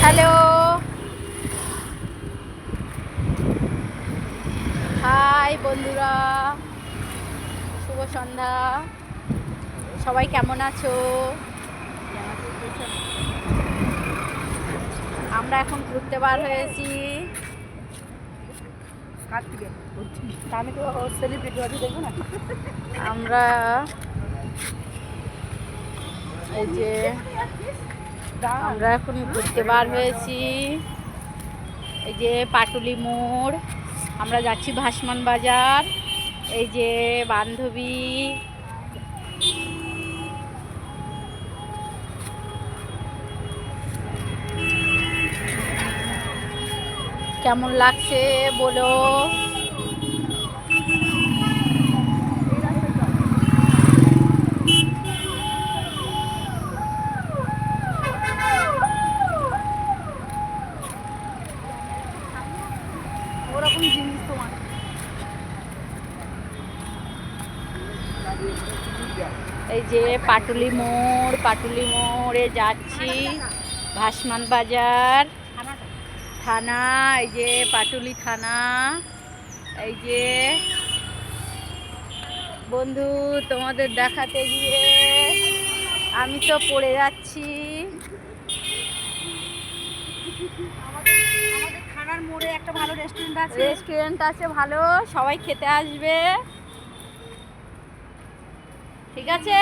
Hello, high বন্ধুরা, শুভ সন্ধ্যা। সবাই কেমন আছো? আমরা এখন ঘুরতে বার হয়েছি। আমি তো সেলিব্রিটি আছে, দেখবো না। আমরা এই যে আমরা এখন ঘুরতে বার হয়েছি। এই যে পাটুলি মোড়, আমরা যাচ্ছি ভাসমান বাজার। এই যে বান্ধবী, কেমন লাগছে বলো। ওরকম জিনিস তোমার এই যে পাটুলি মোড়ে যাচ্ছি, ভাসমান বাজার থানা। এই যে পাটুলি থানা। এই যে বন্ধু, তোমাদের দেখাতে গিয়ে আমি তো পড়ে যাচ্ছি। আমাদের থানার মোড়ে একটা ভালো রেস্টুরেন্ট আছে ভালো, সবাই খেতে আসবে, ঠিক আছে।